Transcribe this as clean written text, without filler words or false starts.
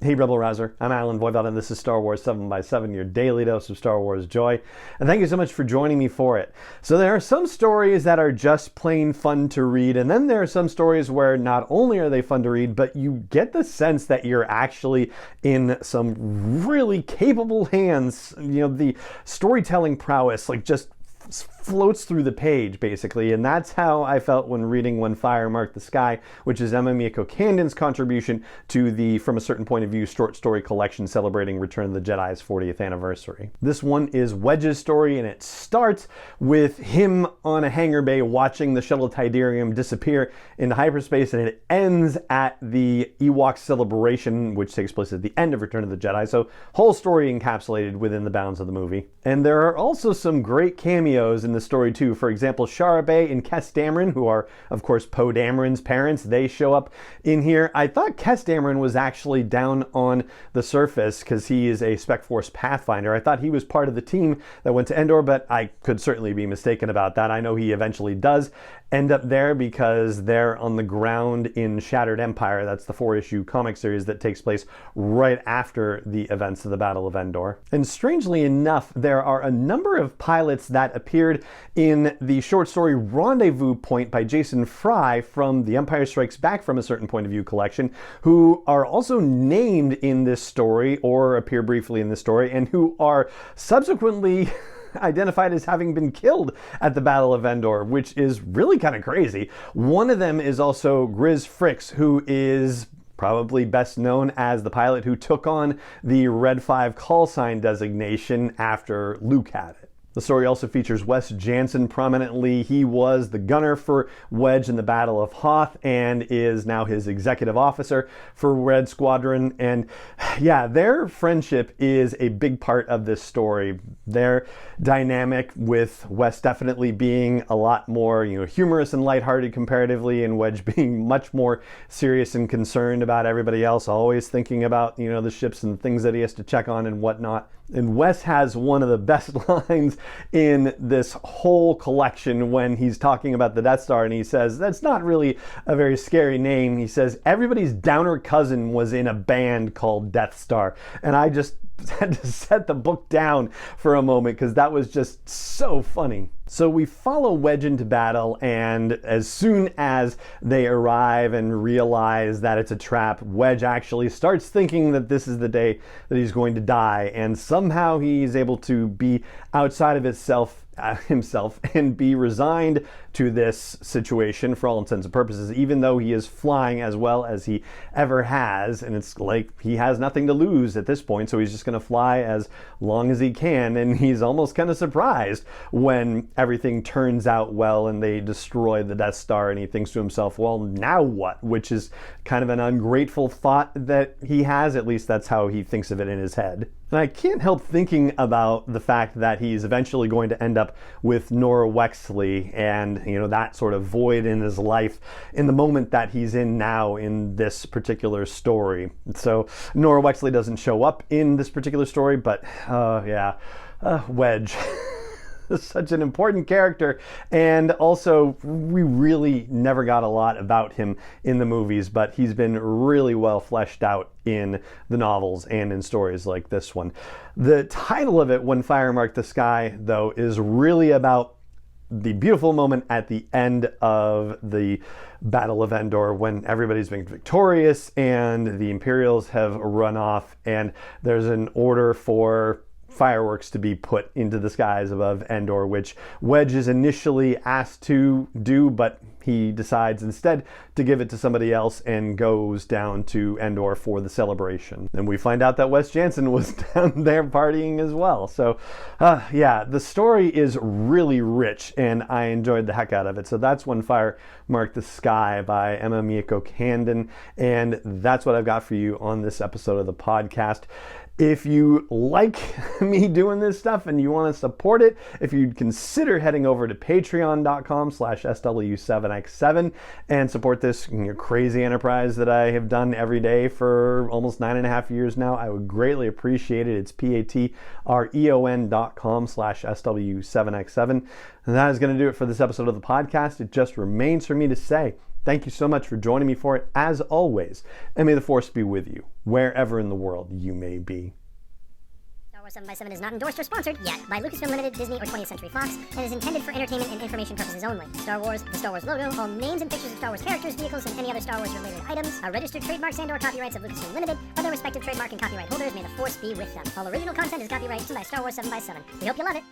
Hey Rebel Rouser, I'm Alan Voivod and this is Star Wars 7x7, your daily dose of Star Wars joy. And thank you so much for joining me for it. So there are some stories that are just plain fun to read, and then there are some stories where not only are they fun to read, but you get the sense that you're actually in some really capable hands. You know, the storytelling prowess just floats through the page, basically, and that's how I felt when reading When Fire Marked the Sky, which is Emma Mieko Candon's contribution to the From a Certain Point of View short story collection celebrating Return of the Jedi's 40th anniversary. This one is Wedge's story, and it starts with him on a hangar bay watching the shuttle Tidarium disappear into hyperspace, and it ends at the Ewok celebration, which takes place at the end of Return of the Jedi, so whole story encapsulated within the bounds of the movie. And there are also some great cameos in the story too. For example, Shara Bey and Kes Dameron, who are of course Poe Dameron's parents, they show up in here. I thought Kes Dameron was actually down on the surface because he is a Spec Force Pathfinder. I thought he was part of the team that went to Endor, but I could certainly be mistaken about that. I know he eventually does end up there because they're on the ground in Shattered Empire. That's the 4-issue comic series that takes place right after the events of the Battle of Endor. And strangely enough, there are a number of pilots that appeared in the short story Rendezvous Point by Jason Fry from the Empire Strikes Back From a Certain Point of View collection, who are also named in this story or appear briefly in this story, and who are subsequently identified as having been killed at the Battle of Endor, which is really kind of crazy. One of them is also Grizz Fricks, who is probably best known as the pilot who took on the Red 5 call sign designation after Luke had it. The story also features Wes Jansen prominently. He was the gunner for Wedge in the Battle of Hoth and is now his executive officer for Red Squadron. And yeah, their friendship is a big part of this story. Their dynamic, with Wes definitely being a lot more, humorous and lighthearted comparatively, and Wedge being much more serious and concerned about everybody else, always thinking about, the ships and things that he has to check on and whatnot. And Wes has one of the best lines in this whole collection when he's talking about the Death Star, and he says, that's not really a very scary name. He says, everybody's downer cousin was in a band called Death Star. And I just had to set the book down for a moment because that was just so funny. So we follow Wedge into battle, and as soon as they arrive and realize that it's a trap, Wedge actually starts thinking that this is the day that he's going to die, and somehow he's able to be outside of himself and be resigned to this situation for all intents and purposes, even though he is flying as well as he ever has, and it's like he has nothing to lose at this point, so he's just going to fly as long as he can. And he's almost kind of surprised when everything turns out well and they destroy the Death Star, and he thinks to himself, well, now what? Which is kind of an ungrateful thought that he has. At least that's how he thinks of it in his head. And I can't help thinking about the fact that he's eventually going to end up with Nora Wexley and, that sort of void in his life in the moment that he's in now in this particular story. So Nora Wexley doesn't show up in this particular story, but Wedge. Such an important character, and also we really never got a lot about him in the movies, but he's been really well fleshed out in the novels and in stories like this one. The title of it, When Fire Marked the Sky, though, is really about the beautiful moment at the end of the Battle of Endor when everybody's been victorious and the Imperials have run off, and there's an order for fireworks to be put into the skies above Endor, which Wedge is initially asked to do, but he decides instead to give it to somebody else and goes down to Endor for the celebration. And we find out that Wes Jansen was down there partying as well. So the story is really rich and I enjoyed the heck out of it. So that's When Fire Marked the Sky by Emma Mieko Candon, and that's what I've got for you on this episode of the podcast. If you like me doing this stuff and you want to support it, if you'd consider heading over to patreon.com/SW7x7 and support this crazy enterprise that I have done every day for almost 9.5 years now, I would greatly appreciate it. It's patreon.com/SW7x7. And that is going to do it for this episode of the podcast. It just remains for me to say Thank you so much for joining me for it, as always, and may the Force be with you, wherever in the world you may be. Star Wars 7x7 is not endorsed or sponsored yet by Lucasfilm Limited, Disney, or 20th Century Fox, and is intended for entertainment and information purposes only. Star Wars, the Star Wars logo, all names and pictures of Star Wars characters, vehicles, and any other Star Wars-related items are registered trademarks and/or copyrights of Lucasfilm Limited, or their respective trademark and copyright holders. May the Force be with them. All original content is copyrighted by Star Wars 7x7. We hope you love it.